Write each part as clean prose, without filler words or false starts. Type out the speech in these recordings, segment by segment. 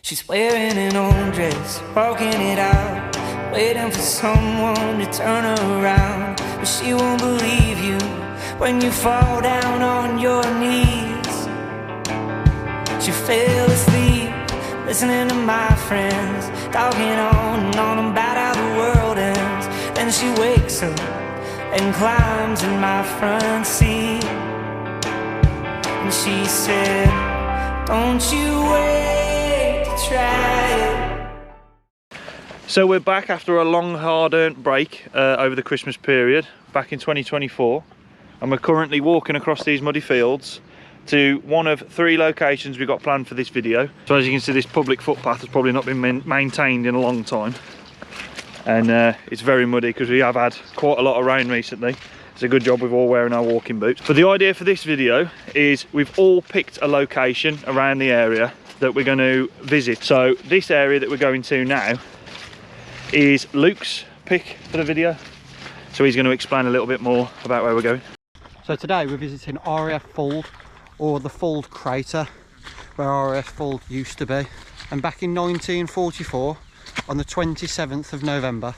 She's wearing an old dress, walking it out, waiting for someone to turn her around. But she won't believe you when you fall down on your knees. She fell asleep, listening to my friends, talking on and on about how the world ends. Then she wakes up and climbs in my front seat. And she said, don't you wait to try it. So we're back after a long hard-earned break over the Christmas period, back in 2024. And we're currently walking across these muddy fields to one of 3 locations we've got planned for this video. So as you can see, this public footpath has probably not been maintained in a long time. And it's very muddy because we have had quite a lot of rain recently. It's a good job we're all wearing our walking boots. But the idea for this video is we've all picked a location around the area that we're going to visit. So this area that we're going to now is Luke's pick for the video. So he's going to explain a little bit more about where we're going. So today we're visiting RAF Fauld, or the Fauld Crater, where RAF Fauld used to be. And back in 1944, on the 27th of November,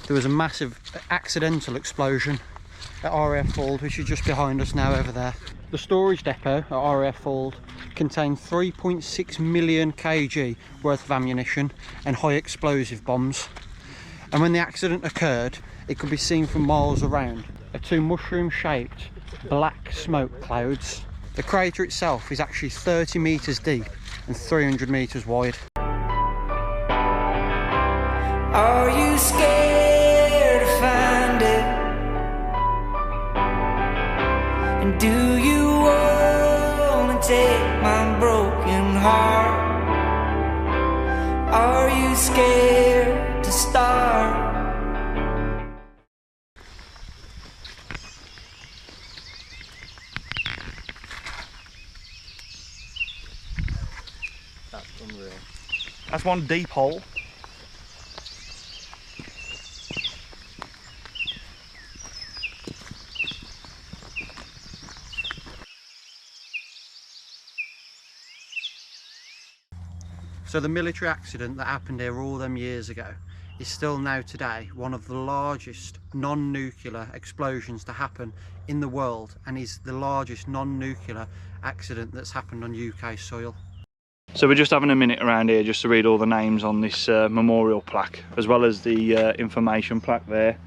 there was a massive accidental explosion at RAF Fauld, which is just behind us now over there. The storage depot at RAF Fauld contained 3.6 million kg worth of ammunition and high explosive bombs. And when the accident occurred, it could be seen from miles around are 2 mushroom-shaped black smoke clouds. The crater itself is actually 30 meters deep and 300 meters wide. Are you scared to find it? And do you want to take my broken heart? Are you scared to start? That's unreal. That's one deep hole. So the military accident that happened here all them years ago is still now today one of the largest non-nuclear explosions to happen in the world, and is the largest non-nuclear accident that's happened on UK soil. So we're just having a minute around here just to read all the names on this memorial plaque, as well as the information plaque there.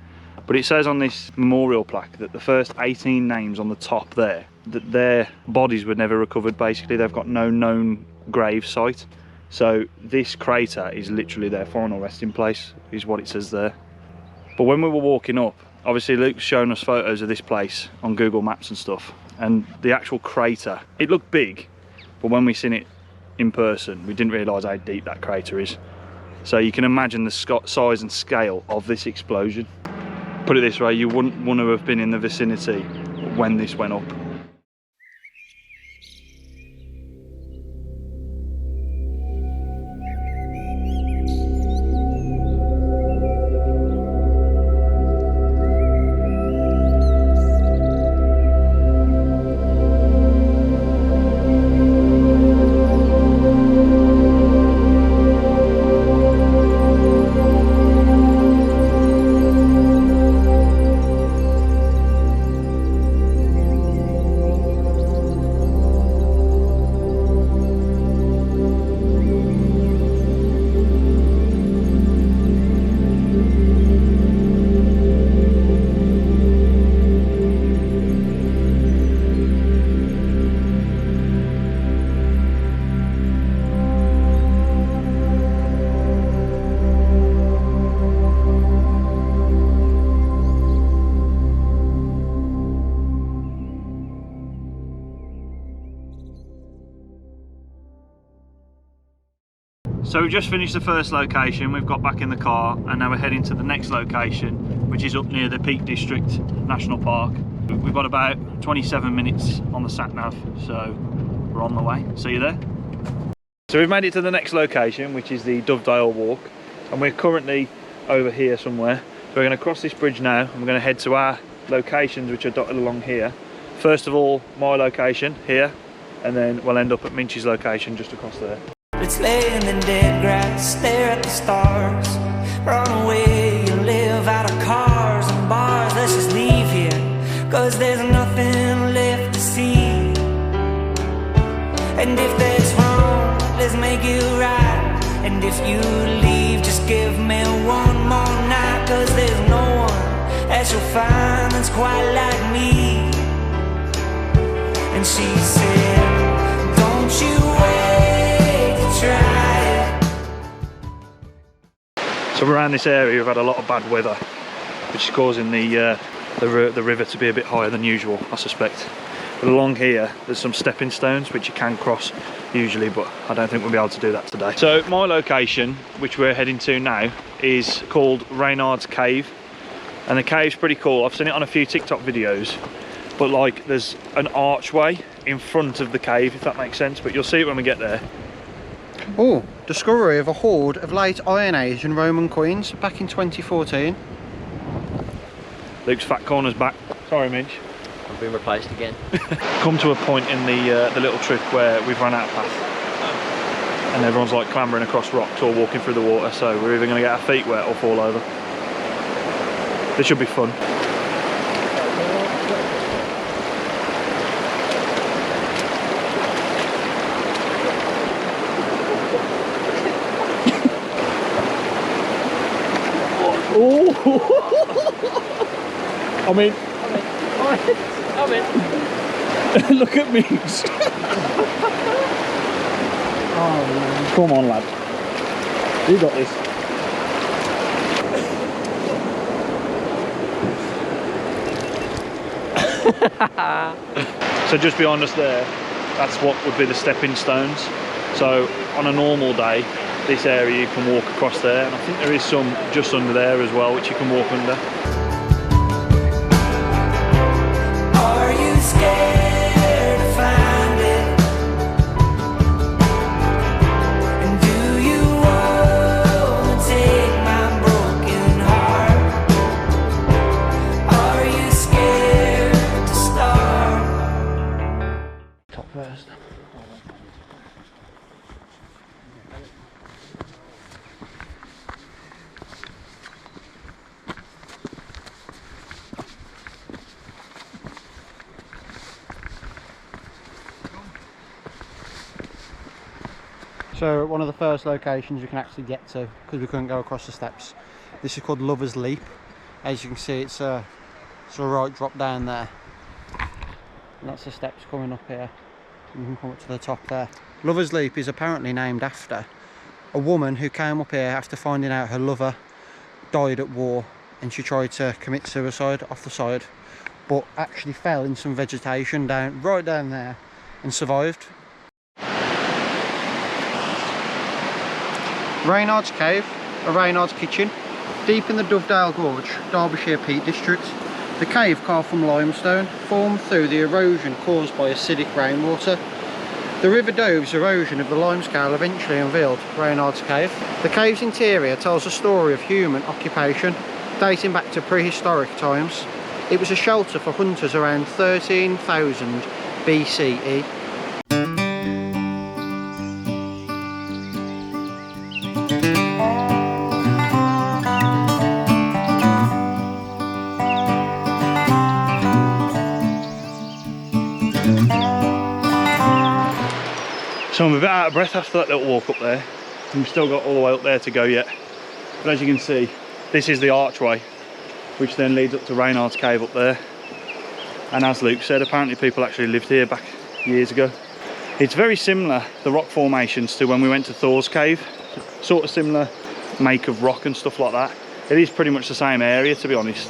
But it says on this memorial plaque that the first 18 names on the top there, that their bodies were never recovered. Basically, they've got no known grave site. So this crater is literally their final resting place, is what it says there. But when we were walking up, obviously Luke's shown us photos of this place on Google Maps and stuff, and the actual crater, it looked big, but when we seen it in person, we didn't realise how deep that crater is. So you can imagine the size and scale of this explosion. Put it this way, you wouldn't want to have been in the vicinity when this went up. So we've just finished the first location, we've got back in the car, and now we're heading to the next location, which is up near the Peak District National Park. We've got about 27 minutes on the sat-nav, so we're on the way. See you there. So we've made it to the next location, which is the Dovedale Walk, and we're currently over here somewhere. So we're going to cross this bridge now, and we're going to head to our locations, which are dotted along here. First of all, my location here, and then we'll end up at Minch's location just across there. Let's lay in the dead grass, stare at the stars. Run away, you live out of cars and bars. Let's just leave here, cause there's nothing left to see. And if that's wrong, let's make it right. And if you leave, just give me one more night. Cause there's no one that you'll find that's quite like me. And she said, don't you wait to try it. So around this area we've had a lot of bad weather, which is causing the river to be a bit higher than usual, I suspect. But along here there's some stepping stones which you can cross usually, but I don't think we'll be able to do that today. So my location, which we're heading to now, is called Reynard's Cave, and the cave's pretty cool. I've seen it on a few TikTok videos, but like there's an archway in front of the cave, if that makes sense, but you'll see it when we get there. Oh, discovery of a hoard of late Iron Age and Roman coins back in 2014. Luke's fat corner's back. Sorry, Mitch. I've been replaced again. Come to a point in the little trip where we've run out of path, and everyone's like clambering across rocks or walking through the water, so we're either going to get our feet wet or fall over. This should be fun. Oh! I mean, look at me. Oh, man. Come on, lad. You got this. So just behind us there, that's what would be the stepping stones. So on a normal day, this area you can walk across there, and I think there is some just under there as well which you can walk under. Are you scared to find it? And do you want to take my broken heart? Are you scared to start? Top first. So one of the first locations you can actually get to, because we couldn't go across the steps. This is called Lover's Leap. As you can see, it's a right drop down there, and that's the steps coming up here. You can come up to the top there. Lover's Leap is apparently named after a woman who came up here after finding out her lover died at war, and she tried to commit suicide off the side, but actually fell in some vegetation right down there and survived. Reynard's Cave, or Reynard's Kitchen, deep in the Dovedale Gorge, Derbyshire Peak District. The cave, carved from limestone, formed through the erosion caused by acidic rainwater. The River Dove's erosion of the limescale eventually unveiled Reynard's Cave. The cave's interior tells a story of human occupation dating back to prehistoric times. It was a shelter for hunters around 13,000 BCE. So I'm a bit out of breath after that little walk up there. We've still got all the way up there to go yet. But as you can see, this is the archway, which then leads up to Reynard's Cave up there. And as Luke said, apparently people actually lived here back years ago. It's very similar, the rock formations, to when we went to Thor's Cave. Sort of similar make of rock and stuff like that. It is pretty much the same area, to be honest.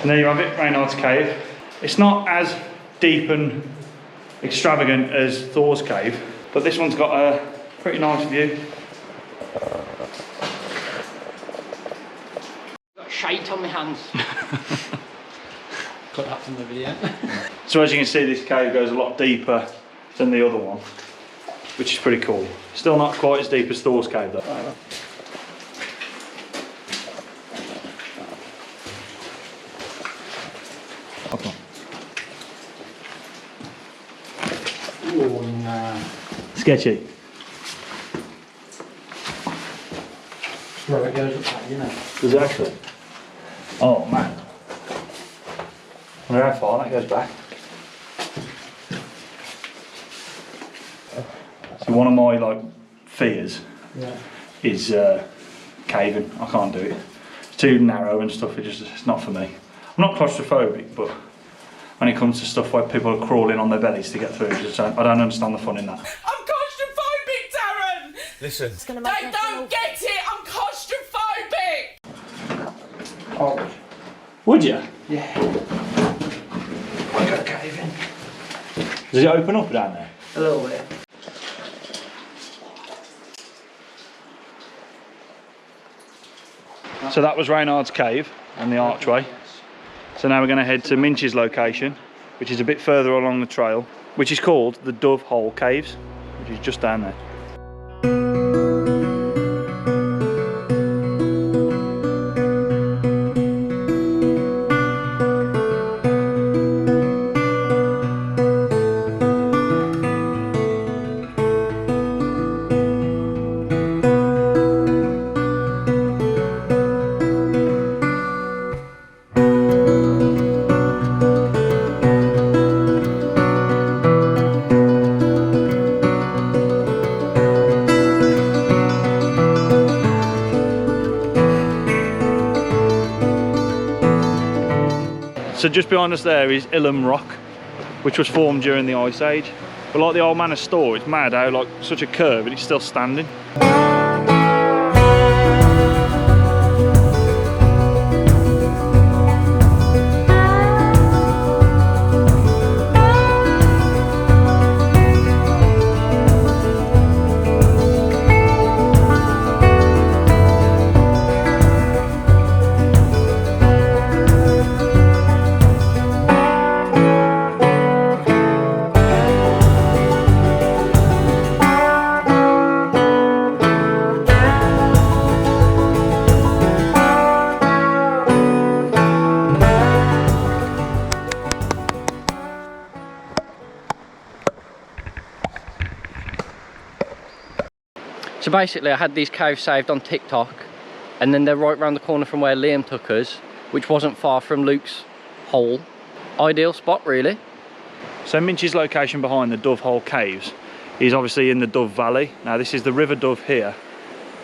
And there you have it, Reynard's Cave. It's not as deep and extravagant as Thor's Cave, but this one's got a pretty nice view. Got shite on my hands. Cut that from the video. So as you can see, this cave goes a lot deeper than the other one, which is pretty cool. Still not quite as deep as Thor's Cave though. Oh, nah. Sketchy. Bro, it goes up that, you know. Does it actually? Oh man. I wonder how far that goes back. So one of my fears is caving. I can't do it. It's too narrow and stuff. It's not for me. I'm not claustrophobic, but when it comes to stuff where people are crawling on their bellies to get through, I don't understand the fun in that. I'm claustrophobic, Darren! Listen. They don't get it! I'm claustrophobic! Oh. Would you? Yeah. I got a cave in. Does it open up down there? A little bit. So that was Reynard's Cave and the archway. So now we're going to head to Minch's location, which is a bit further along the trail, which is called the Dove Hole Caves, which is just down there. So just behind us there is Ilham Rock, which was formed during the Ice Age. But like the old man of Store, it's mad how such a curve and it's still standing. So basically I had these caves saved on TikTok, and then they're right round the corner from where Liam took us, which wasn't far from Luke's hole. Ideal spot really. So Minch's location behind the Dove Hole Caves is obviously in the Dove Valley. Now this is the River Dove here,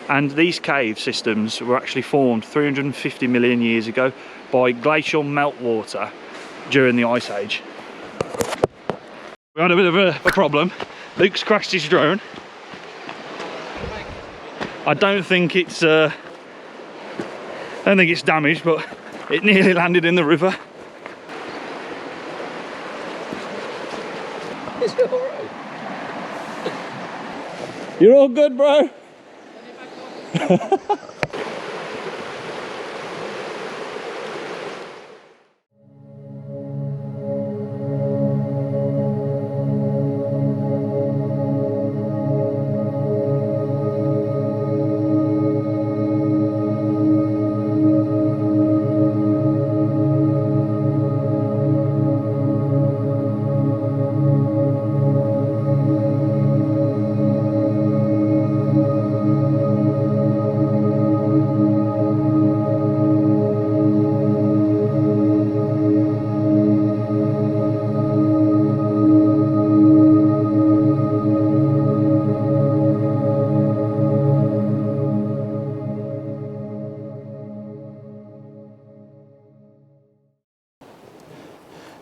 and these cave systems were actually formed 350 million years ago by glacial meltwater during the Ice Age. We had a bit of a problem. Luke's crashed his drone. I don't think it's damaged, but it nearly landed in the river. Is it alright? You're all good, bro.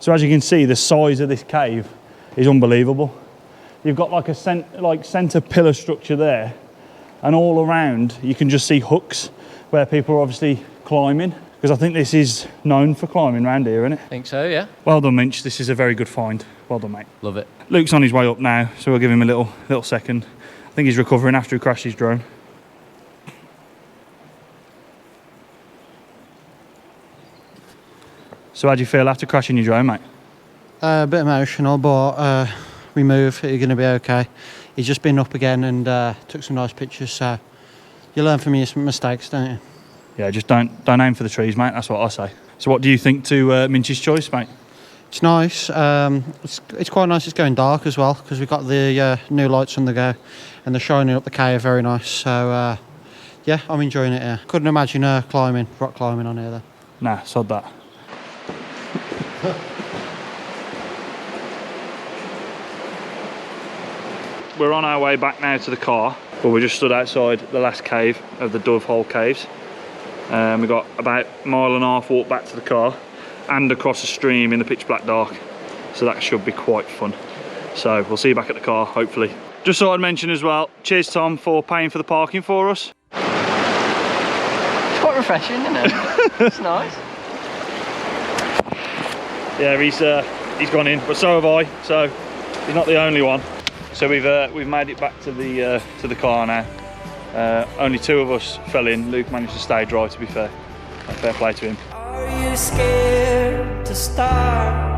So as you can see, the size of this cave is unbelievable. You've got like a centre pillar structure there, and all around you can just see hooks where people are obviously climbing. because I think this is known for climbing around here, isn't it? Think so, yeah. Well done, Minch. This is a very good find. Well done, mate. Love it. Luke's on his way up now, so we'll give him a little second. I think he's recovering after he crashed his drone. So how do you feel after crashing your drone, mate? A bit emotional, but we move. You're going to be okay. He's just been up again and took some nice pictures. So you learn from your mistakes, don't you? Yeah, just don't aim for the trees, mate. That's what I say. So what do you think to Minch's choice, mate? It's nice. It's quite nice. It's going dark as well because we've got the new lights on the go, and they're shining up the cave. Very nice. So yeah, I'm enjoying it here. Couldn't imagine rock climbing on here though. Nah, sod that. We're on our way back now to the car, but we just stood outside the last cave of the Dove Hole caves. We've got about a mile and a half walk back to the car and across a stream in the pitch black dark, so that should be quite fun. So we'll see you back at the car, hopefully. Just thought I'd mention as well, cheers Tom for paying for the parking for us. It's quite refreshing, isn't it? It's nice. Yeah, he's gone in, but so have I, so he's not the only one. So we've made it back to the car now. Only 2 of us fell in. Luke managed to stay dry, to be fair. Fair play to him. Are you scared to start?